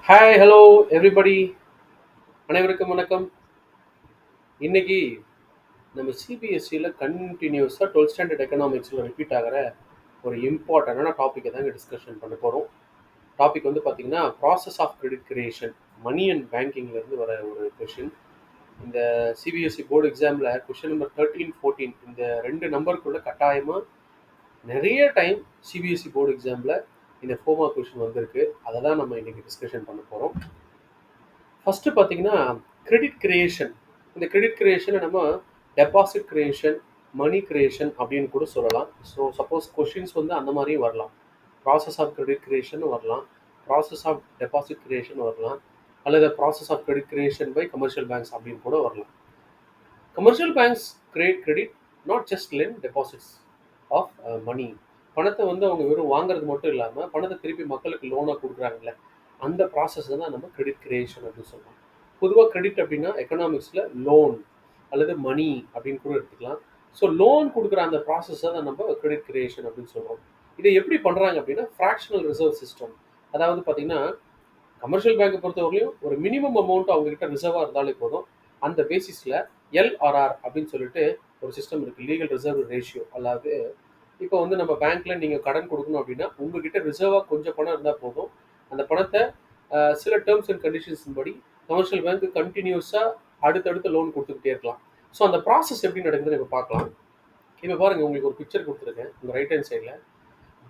Hi hello everybody, அனைவருக்கும் வணக்கம். இன்னைக்கு நம்ம சிபிஎஸ்சியில் கண்டினியூஸாக 12th ஸ்டாண்டர்ட் எக்கனாமிக்ஸில் ரிப்பீட் ஆகிற ஒரு இம்பார்ட்டண்டான டாப்பிக்கை தாங்க டிஸ்கஷன் பண்ண போகிறோம். டாபிக் வந்து பார்த்தீங்கன்னா process of credit creation, money and பேங்கிங்லேருந்து வர ஒரு கொஷின். இந்த சிபிஎஸ்சி போர்டு எக்ஸாமில் கொஷின் நம்பர் 13, 14 இந்த ரெண்டு நம்பருக்குள்ள கட்டாயமாக நிறைய டைம் சிபிஎஸ்சி போர்டு எக்ஸாமில் இந்த 4 மார்க் கொஷின் வந்திருக்கு. அதை தான் நம்ம இன்னைக்கு டிஸ்கஷன் பண்ண போகிறோம். ஃபஸ்ட்டு பார்த்தீங்கன்னா கிரெடிட் கிரியேஷன். இந்த கிரெடிட் கிரியேஷனை நம்ம டெபாசிட் கிரியேஷன், மணி கிரியேஷன் அப்படின்னு கூட சொல்லலாம். ஸோ சப்போஸ் கொஷின்ஸ் வந்து அந்த மாதிரியும் வரலாம். ப்ராசஸ் ஆஃப் கிரெடிட் கிரியேஷன் வரலாம், ப்ராசஸ் ஆஃப் டெபாசிட் கிரியேஷன் வரலாம், அல்லது process of credit creation by commercial banks அப்படின்னு கூட வரலாம். Commercial banks create credit, not just lend deposits of money. பணத்தை வந்து அவங்க வெறும் வாங்குறது மட்டும் இல்லாமல் பணத்தை திருப்பி மக்களுக்கு லோனாக கொடுக்குறாங்கல்ல, அந்த ப்ராசஸ் தான் நம்ம கிரெடிட் கிரியேஷன் அப்படின்னு சொல்லுவோம். பொதுவாக கிரெடிட் அப்படின்னா எக்கனாமிக்ஸில் லோன் அல்லது மணி அப்படின்னு கூட எடுத்துக்கலாம். ஸோ லோன் கொடுக்குற அந்த ப்ராசஸை தான் நம்ம கிரெடிட் கிரியேஷன் அப்படின்னு சொல்கிறோம். இதை எப்படி பண்ணுறாங்க அப்படின்னா ஃப்ராக்ஷனல் ரிசர்வ் சிஸ்டம். அதாவது பார்த்தீங்கன்னா கமர்ஷியல் பேங்கை பொறுத்தவரையிலும் ஒரு மினிமம் அமௌண்ட் அவங்ககிட்ட ரிசர்வாக இருந்தாலே போதும். அந்த பேசிஸில் எல்ஆர்ஆர் அப்படின்னு சொல்லிட்டு ஒரு சிஸ்டம் இருக்குது, லீகல் ரிசர்வ் ரேஷியோ. அதாவது இப்போ வந்து நம்ம பேங்க்கில் நீங்கள் கடன் கொடுக்கணும் அப்படின்னா உங்ககிட்ட ரிசர்வாக கொஞ்சம் பணம் இருந்தால் போதும். அந்த பணத்தை சில டேர்ம்ஸ் அண்ட் கண்டிஷன்ஸ் படி கமர்ஷியல் பேங்க் கண்டினியூஸாக அடுத்தடுத்து லோன் கொடுத்துக்கிட்டே இருக்கலாம். ஸோ அந்த ப்ராசஸ் எப்படி நடக்குதுன்னு இப்போ பார்க்கலாம். இப்போ பாருங்கள், உங்களுக்கு ஒரு பிக்சர் கொடுத்துருக்கேன் உங்கள் ரைட் ஹேண்ட் சைடில்.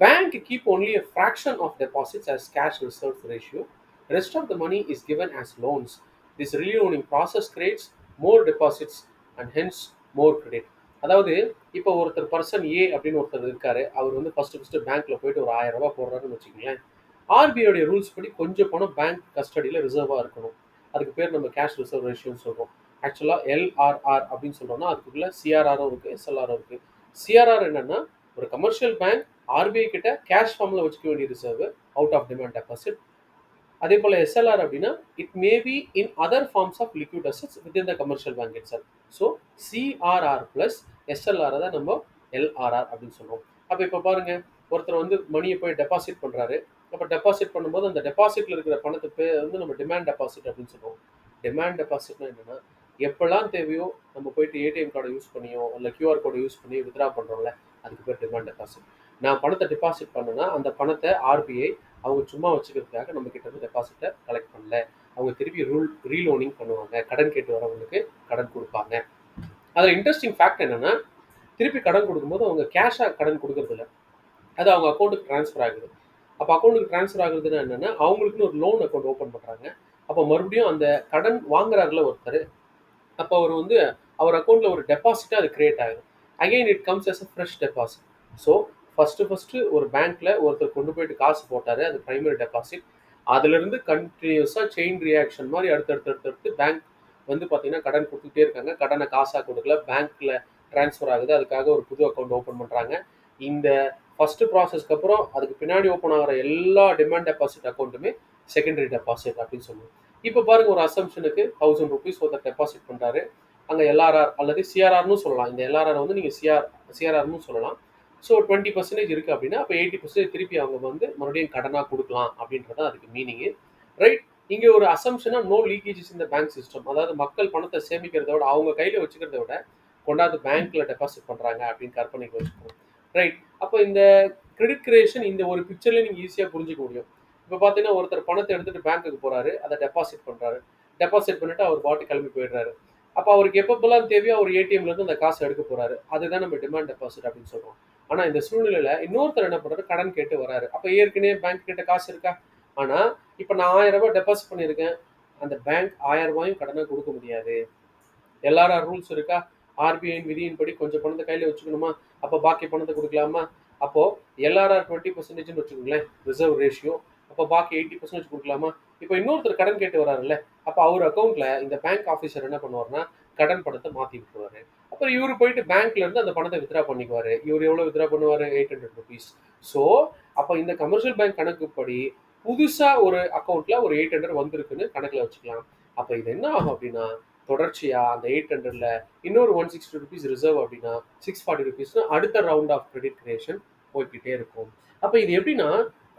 Bank keep only a fraction of deposits as cash reserves ratio. Rest of the money is given as loans. This reloaning process creates more deposits and hence more credit. அதாவது இப்போ ஒருத்தர் person ஏ அப்படின்னு ஒருத்தர் இருக்காரு. அவர் வந்து first பேங்க்ல போயிட்டு ஒரு 1000 ரூபாய் போடுறாருன்னு வச்சுக்கோங்களேன். ஆர்பிஐடைய ரூல்ஸ் படி கொஞ்சம் பணம் பேங்க் கஸ்டடியில் ரிசர்வாக இருக்கணும். அதுக்கு பேர் நம்ம கேஷ் ரிசர்வ் ரேஷியோன்னு சொல்கிறோம். ஆக்சுவலாக எல்ஆர்ஆர் அப்படின்னு சொல்கிறோம்னா அதுக்குள்ள சிஆர்ஆரும் இருக்குது, எஸ்எல்ஆரும் இருக்குது. சிஆர்ஆர் என்னன்னா, ஒரு கமர்ஷியல் பேங்க் ஆர்பிஐ கிட்ட கேஷ் ஃபார்மில் வச்சுக்க வேண்டிய reserve, out of demand deposit. அதே போல் எஸ்எல்ஆர் அப்படின்னா it may be in other forms of liquid assets within the commercial bank itself. So CRR plus SLR தான் நம்ம எல்ஆர்ஆர் அப்படின்னு சொல்கிறோம். அப்போ இப்போ பாருங்கள், ஒருத்தர் வந்து மணியை போய் டெபாசிட் பண்ணுறாரு. அப்போ டெபாசிட் பண்ணும்போது அந்த டெபாசிட்டில் இருக்கிற பணத்தை வந்து நம்ம டிமாண்ட் டெபாசிட் அப்படின்னு சொல்லுவோம். டிமாண்ட் டெபாசிட்னா என்னென்னா, எப்போல்லாம் தேவையோ நம்ம போயிட்டு ஏடிஎம் கார்டை யூஸ் பண்ணியோ இல்லை கியூஆர் கோடை யூஸ் பண்ணி வித்ரா பண்ணுறோம்ல, அதுக்கு பேர் டிமாண்ட் டெபாசிட். நான் பணத்தை டெபாசிட் பண்ணேன்னா அந்த பணத்தை ஆர்பிஐ அவங்க சும்மா வச்சுக்கிறதுக்காக நம்ம கிட்ட இருந்து டெபாசிட்டை கலெக்ட் பண்ணல, அவங்க திருப்பி ரீலோனிங் பண்ணுவாங்க, கடன் கேட்டு வரவங்களுக்கு கடன் கொடுப்பாங்க. அதில் இன்ட்ரெஸ்டிங் ஃபேக்ட் என்னென்னா, திருப்பி கடன் கொடுக்கும்போது அவங்க கேஷாக கடன் கொடுக்கறதில்ல, அது அவங்க அக்கௌண்ட்டுக்கு ட்ரான்ஸ்ஃபர் ஆகுது. அப்போ அக்கௌண்ட்டுக்கு ட்ரான்ஸ்ஃபர் ஆகுறதுன்னா என்னென்னா, அவங்களுக்குன்னு ஒரு லோன் அக்கௌண்ட் ஓப்பன் பண்ணுறாங்க. அப்போ மறுபடியும் அந்த கடன் வாங்குறாருல ஒருத்தர், அப்போ அவர் வந்து அவர் அக்கௌண்ட்டில் ஒரு டெபாசிட்டாக அது கிரியேட் ஆகுது. Again it comes as a fresh deposit. So first ஒரு பேங்க்கில் ஒருத்தர் கொண்டு போயிட்டு காசு போட்டார், அது ப்ரைமரி டெபாசிட். அதுலேருந்து கண்டினியூஸாக செயின் ரியாக்ஷன் மாதிரி அடுத்தடுத்து பேங்க் வந்து பார்த்தீங்கன்னா கடன் கொடுத்துட்டே இருக்காங்க. கடனை காசாக கொடுக்கல, பேங்க்கில் ட்ரான்ஸ்ஃபர் ஆகுது, அதுக்காக ஒரு புது அக்கௌண்ட் ஓப்பன் பண்ணுறாங்க. இந்த ஃபஸ்ட்டு ப்ராசஸ்க்கு அப்புறம் அதுக்கு பின்னாடி ஓப்பன் ஆகிற எல்லா டிமாண்ட் டெபாசிட் அக்கௌண்ட்டுமே செகண்டரி டெபாசிட் அப்படின்னு சொல்லுவோம். இப்போ பாருங்க, ஒரு அசம்ஷனுக்கு 1000 rupees ஒருத்தர் டெபாசிட் பண்ணுறாரு. அங்கே எல்ஆர்ஆர் அல்லது சிஆர்ஆர்னு சொல்லலாம். இந்த எல்ஆர்ஆர் வந்து நீங்கள் சிஆர்ஆர்னு சொல்லலாம். ஸோ 20% இருக்குது அப்படின்னா அப்போ 80% திருப்பி அவங்க வந்து மறுபடியும் கடனாக கொடுக்கலாம் அப்படின்றது அதுக்கு மீனிங்கு. ரைட். இங்கே ஒரு அசம்ஷனாக நோ லீக்கேஜஸ் இந்த பேங்க் சிஸ்டம். அதாவது மக்கள் பணத்தை சேமிக்கிறத விட அவங்க கையில் வச்சுக்கிறத விட கொண்டாந்து பேங்க்கில் டெபாசிட் பண்ணுறாங்க அப்படின்னு கற்பனைக்கு வச்சுக்கணும். ரைட். அப்போ இந்த கிரெடிட் கிரியேஷன் இந்த ஒரு பிக்சர்லேயே நீங்கள் ஈஸியாக புரிஞ்சிக்க முடியும். இப்போ பார்த்தீங்கன்னா ஒருத்தர் பணத்தை எடுத்துகிட்டு பேங்க்குக்கு போகிறாரு, அதை டெபாசிட் பண்ணுறாரு. டெபாசிட் பண்ணிவிட்டு அவர் பாட்டு கிளம்பி போயிடுறாரு. அப்போ அவருக்கு எப்பப்பெல்லாம் தேவையோ அவர் ஏடிஎம்லேருந்து அந்த காசை எடுக்க போகிறாரு. அதுதான் நம்ம டிமாண்ட் டெபாசிட் அப்படின்னு சொல்கிறோம். ஆனால் இந்த சூழ்நிலையில் இன்னொருத்தர் என்ன பண்ணுறாரு, கடன் கேட்டு வராரு. அப்போ ஏற்கனவே பேங்க் கிட்ட காசு இருக்கா? ஆனால் இப்போ நான் 1000 ரூபாய் டெபாசிட் பண்ணியிருக்கேன், அந்த பேங்க் 1000 ரூபாயும் கடனாக கொடுக்க முடியாது. எல்ஆர்ஆர் ரூல்ஸ் இருக்கா? ஆர்பிஐயின் விதியின்படி கொஞ்சம் பணத்தை கையில் வச்சுக்கணுமா, அப்போ பாக்கி பணத்தை கொடுக்கலாமா? அப்போது எல்ஆர்ஆர் 20%ன்னு வச்சுக்கோங்களேன் ரிசர்வ் ரேஷியோ. அப்போ பாக்கி 80% கொடுக்கலாமா? இப்போ இன்னொருத்தர் கடன் கேட்டு வராருல்ல, அப்போ அவர் அக்கௌண்ட்டில் இந்த பேங்க் ஆஃபீஸர் என்ன பண்ணுவார்னா கடன் பணத்தை மாற்றி விட்டுருவாரு. அப்புறம் இவர் போயிட்டு பேங்க்லேருந்து அந்த பணத்தை வித்ரா பண்ணிக்குவார். இவர் எவ்வளோ வித்ரா பண்ணுவார்? 800 rupees. ஸோ அப்போ இந்த கமர்ஷியல் பேங்க் கணக்குப்படி புதுசாக ஒரு அக்கௌண்ட்டில் ஒரு 800 வந்திருக்குன்னு கணக்கில் வச்சுக்கலாம். அப்போ இது என்ன ஆகும் அப்படின்னா, தொடர்ச்சியாக அந்த 800ல் இன்னொரு 160 rupees ரிசர்வ் அப்படின்னா 640 rupeesனு அடுத்த ரவுண்ட் ஆஃப் கிரெடிட் கிரியேஷன் போய்கிட்டே இருக்கும். அப்போ இது எப்படின்னா,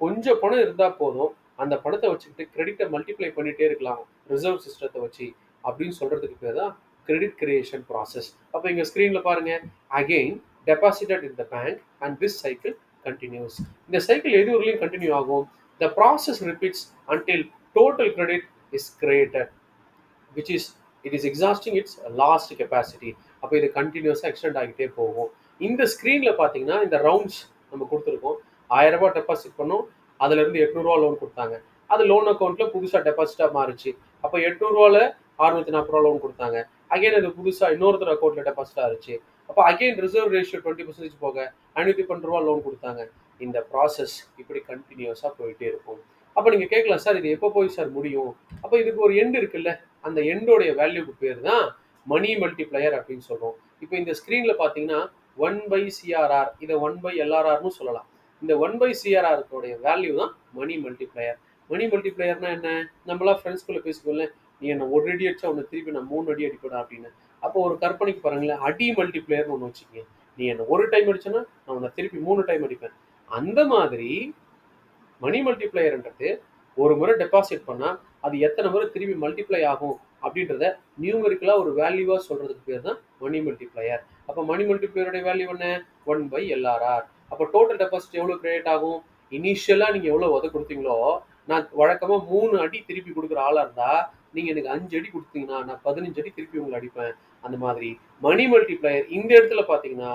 கொஞ்சம் பணம் இருந்தால் போதும், அந்த பணத்தை வச்சுக்கிட்டு கிரெடிட்டை மல்டிப்ளை பண்ணிட்டே இருக்கலாம் ரிசர்வ் சிஸ்டத்தை வச்சு அப்படின்னு சொல்றதுக்கு பேர் தான் கிரெடிட் கிரியேஷன் ப்ராசஸ். அப்போ இங்க ஸ்க்ரீன்ல பாருங்க, again deposited in the bank and this cycle continues. இந்த சைக்கிள் எது வரையிலும் கண்டினியூ ஆகும்? The process repeats until total credit is created which is it is exhausting its last capacity. அப்போ இது கண்டினியூஸாக எக்ஸ்டெண்ட் ஆகிட்டே போகும். இந்த ஸ்க்ரீனில் பார்த்தீங்கன்னா இந்த ரவுண்ட்ஸ் நம்ம கொடுத்துருக்கோம். 1000 ரூபாய் டெபாசிட் பண்ணோம், அதுலேருந்து 800 லோன் கொடுத்தாங்க. அது லோன் அக்கௌண்ட்டில் புதுசாக டெபாசிட்டாக மாறிச்சு. அப்போ 800 640 லோன் கொடுத்தாங்க. அகைன் அது புதுசாக இன்னொருத்தர் அக்கௌண்ட்டில் டெபாசிட்டாக இருந்துச்சு. அப்போ அகைன் ரிசர்வ் ரேஷியோ 20% போக 512 லோன் கொடுத்தாங்க. இந்த ப்ராசஸ் இப்படி கண்டினியூஸாக போயிட்டே இருக்கும். அப்போ நீங்கள் கேட்கலாம், சார் இது எப்போ போய் சார் முடியும்? அப்போ இதுக்கு ஒரு எண்டு இருக்குல்ல, அந்த எண்டோடைய வேல்யூக்கு பேர் தான் மணி மல்டிப்ளையர் அப்படின்னு சொல்றோம். இப்போ இந்த ஸ்க்ரீன்ல பார்த்தீங்கன்னா 1/CRR, இதை 1/LRRனு சொல்லலாம். இந்த 1/CRR வேல்யூ தான் மணி மல்டிப்ளையர். மணி மல்டிப்ளையர்னா என்ன? நம்மளாம் ஃப்ரெண்ட்ஸ்குள்ளே பேசிக்கோங்களேன், நீ என்ன ஒரு அடி அடிச்சா உன்னை திருப்பி நான் 3 அடி அடிப்படா அப்படின்னு. அப்போ ஒரு கற்பனைக்கு பாருங்களேன், அடி மல்டிப்ளையர்னு ஒன்று வச்சுக்கோங்க. நீ என்ன ஒரு டைம் அடிச்சேன்னா நான் உன்னை திருப்பி 3 டைம் அடிப்பேன். அந்த மாதிரி மணி மல்டிப்ளையர்ன்றது ஒரு முறை டெபாசிட் பண்ணால் அது எத்தனை முறை திரும்பி மல்டிப்ளை ஆகும் அப்படின்றத நியூமெரிக்கலாக ஒரு வேல்யூவாக சொல்கிறதுக்கு பேர் தான் மணி மல்டிப்ளையர். அப்போ மணி மல்டிப்ளையருடைய வேல்யூ என்ன? 1/LRR. அப்போ டோட்டல் டெபாசிட் எவ்வளோ கிரியேட் ஆகும்? இனிஷியலாக நீங்கள் எவ்வளோ உத கொடுத்தீங்களோ, நான் வழக்கமாக 3 அடி திருப்பி கொடுக்குற ஆளாக இருந்தால் நீங்கள் எனக்கு 5 அடி கொடுத்தீங்கன்னா நான் 15 அடி திருப்பி உங்களை அடிப்பேன். அந்த மாதிரி மணி மல்டிப்ளையர் இந்த இடத்துல பார்த்தீங்கன்னா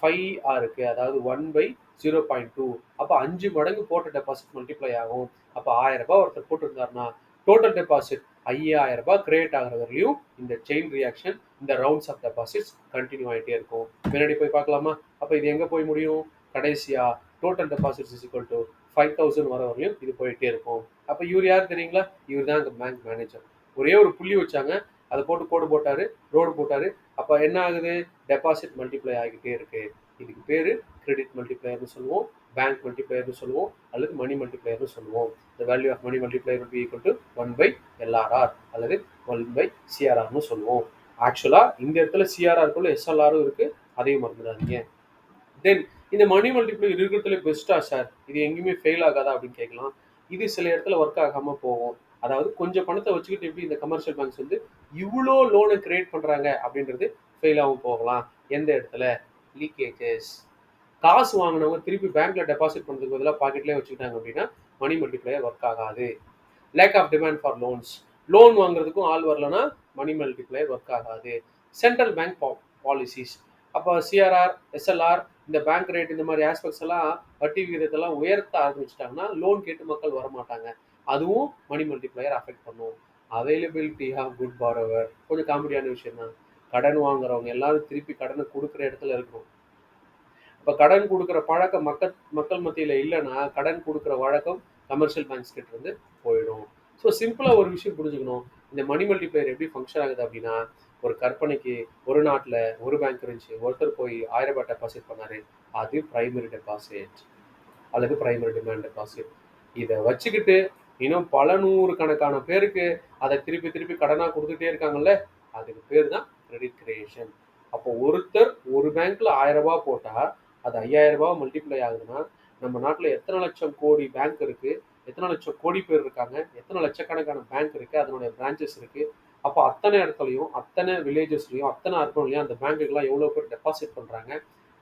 5 இருக்கு, அதாவது 1/0.2. அப்போ 5 மடங்கு போட்ட டெபாசிட் மல்டிப்ளை ஆகும். அப்போ 1000 ரூபாய் ஒருத்தர் போட்டிருந்தாருன்னா டோட்டல் டெபாசிட் 5000 ரூபாய் கிரியேட் ஆகிற வரையும் இந்த செயின் ரியாக்ஷன், இந்த ரவுண்ட்ஸ் ஆஃப் டெபாசிட்ஸ் கண்டினியூ ஆகிட்டே இருக்கும். பின்னாடி போய் பார்க்கலாமா? அப்போ இது எங்கே போய் முடியும்? கடைசியா total deposits is equal to 5000 வர வரையும் இது போயிட்டே இருக்கும். அப்போ இவர் யார் தெரியுங்களா? இவர் தான் பேங்க் மேனேஜர். ஒரே ஒரு புள்ளி வச்சாங்க, அதை போட்டு கோடு போட்டாரு, ரோடு போட்டாரு. அப்போ என்ன ஆகுது? டெபாசிட் மல்டிப்ளை ஆகிட்டே இருக்கு. இதுக்கு பேரு கிரெடிட் மல்டிப்ளையர்னு சொல்லுவோம், பேங்க் மல்டிப்ளையர்னு சொல்லுவோம், அல்லது மணி மல்டிப்ளையர்னு சொல்லுவோம். the value of money multiplier will be equal to 1/LRR அல்லது 1/CRRனு சொல்லுவோம். ஆக்சுவலா இந்த இடத்துல சிஆர்ஆருக்குள்ள எஸ்எல்ஆரும் இருக்கு, அதையும் மறந்துடாதீங்க. தென் இந்த மணி மல்டிப்ளையர் இருக்கிறதுல பெஸ்ட்டா சார், இது எங்கேயுமே ஃபெயில் ஆகாதா அப்படின்னு கேட்கலாம். இது சில இடத்துல ஒர்க் ஆகாம போகும். அதாவது கொஞ்சம் பணத்தை வச்சுக்கிட்டு எப்படி இந்த கமர்ஷியல் பேங்க்ஸ் வந்து இவ்வளோ லோனை கிரியேட் பண்றாங்க அப்படின்றது ஃபெயில் ஆகும் போகலாம். எந்த இடத்துல? லீக்கேஜஸ். காசு வாங்கினவங்க திருப்பி பேங்க்ல டெபாசிட் பண்ணுறதுக்கு பதிலாக பாக்கெட்லேயே வச்சுக்கிட்டாங்க அப்படின்னா மணி மல்டிப்ளையர் ஒர்க் ஆகாது. Lack of demand for loans, loan வாங்குறதுக்கும் ஆள் வரலன்னா மணி மல்டிப்ளையர் ஒர்க் ஆகாது. சென்ட்ரல் பேங்க் பாலிசிஸ், அப்போ சிஆர்ஆர், எஸ்எல்ஆர், இந்த பேங்க் ரேட், இந்த மாதிரி ஆஸ்பெக்ட்ஸ் எல்லாம் வட்டி விகிதத்தெல்லாம் உயர்த்த ஆரம்பிச்சிட்டாங்கன்னா லோன் கேட்டு மக்கள் வரமாட்டாங்க. அதுவும் மணி மல்டிப்ளையர் அஃபெக்ட் பண்ணும். அவைலபிலிட்டி ஆஃப் குட் பாரோவர், கொஞ்சம் காமெடியான விஷயம் தான். கடன் வாங்குறவங்க எல்லாரும் திருப்பி கடனை கொடுக்குற இடத்துல இருக்கணும். இப்போ கடன் கொடுக்குற பழக்கம் மக்கள் மத்தியில் இல்லைன்னா கடன் கொடுக்குற வழக்கம் கமர்ஷியல் பேங்க்ஸ் கிட்ட இருந்து போயிடும். ஸோ சிம்பிளாக ஒரு விஷயம் புரிஞ்சுக்கணும், இந்த மணி மல்டிப்ளையர் எப்படி ஃபங்க்ஷன் ஆகுது அப்படின்னா, ஒரு கற்பனைக்கு ஒரு நாட்டில் ஒரு பேங்க் இருந்துச்சு, ஒருத்தர் போய் 1000 ரூபாய் டெபாசிட் பண்ணாரு, அது பிரைமரி டெபாசிட் அல்லது பிரைமரி டிமாண்ட் டெபாசிட். இதை வச்சுக்கிட்டு இன்னும் பல நூறு கணக்கான பேருக்கு அதை திருப்பி திருப்பி கடனாக கொடுத்துட்டே இருக்காங்கல்ல, அதுக்கு பேர் தான் கிரெடிட் கிரியேஷன். அப்போ ஒருத்தர் ஒரு பேங்க்ல 1000 ரூபாய் போட்டால் அது 5000 ரூபாய் மல்டிப்ளை ஆகுதுன்னா நம்ம நாட்டில் எத்தனை லட்சம் கோடி பேங்க் இருக்கு, எத்தனை லட்சம் கோடி பேர் இருக்காங்க, எத்தனை லட்சக்கணக்கான பேங்க் இருக்கு, அதனுடைய பிரான்ச்சஸ் இருக்கு. அப்போ அத்தனை இடத்துலையும், அத்தனை வில்லேஜஸ்லையும், அத்தனை அர்பன்லையும் அந்த பேங்க்குக்கெல்லாம் எவ்வளோ பேர் டெபாசிட் பண்ணுறாங்க,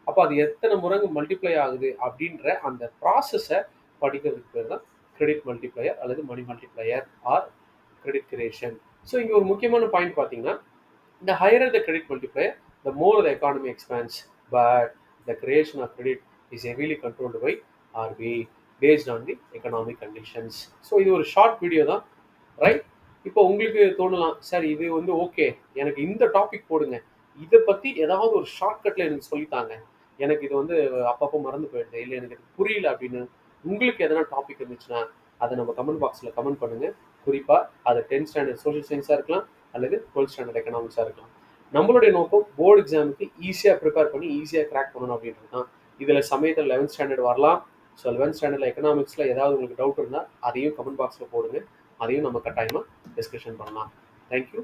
அப்போ அது எத்தனை முறைங்க மல்டிப்ளை ஆகுது அப்படின்ற அந்த ப்ராசஸை படிக்கிறதுக்கு பேர் தான் கிரெடிட் மல்டிப்ளையர் அல்லது money multiplier or credit creation. So இங்கே ஒரு முக்கியமான பாயிண்ட் பார்த்தீங்கன்னா, the higher the credit multiplier, the more the economy expands. But the creation of credit is heavily controlled by RBI based on the economic conditions. So இது ஒரு short video தான், right? இப்போ உங்களுக்கு தோணலாம், சார் இது வந்து okay, எனக்கு இந்த டாபிக் போடுங்க, இதை பற்றி ஏதாவது ஒரு ஷார்ட்கட்டில் எனக்கு சொல்லித்தாங்க, எனக்கு இது வந்து அப்பப்போ மறந்து போயிடுது, இல்லை எனக்கு இது புரியல அப்படின்னு உங்களுக்கு எதனா டாபிக் இருந்துச்சுன்னா அதை நம்ம கமெண்ட் பாக்ஸில் கமெண்ட் பண்ணுங்கள். குறிப்பாக அது 10th ஸ்டாண்டர்ட் சோஷியல் சயின்ஸாக இருக்கலாம் அல்லது 12th ஸ்டாண்டர்ட் எக்கனாமிக்ஸாக இருக்கலாம். நம்மளுடைய நோக்கம் போர்டு எக்ஸாமுக்கு ஈஸியாக ப்ரிப்பேர் பண்ணி ஈஸியாக கிராக் பண்ணணும் அப்படின்றது தான். இதில் சமயத்தில் 11th ஸ்டாண்டர்ட் வரலாம். ஸோ 11th ஸ்டாண்டர்டில் எக்கனாமிக்ஸில் ஏதாவது உங்களுக்கு டவுட் இருந்தால் அதையும் கமெண்ட் பாக்ஸில் போடுங்க, அதையும் நம்ம கட்டாயமாக டிஸ்கஷன் பண்ணலாம். தேங்க்யூ.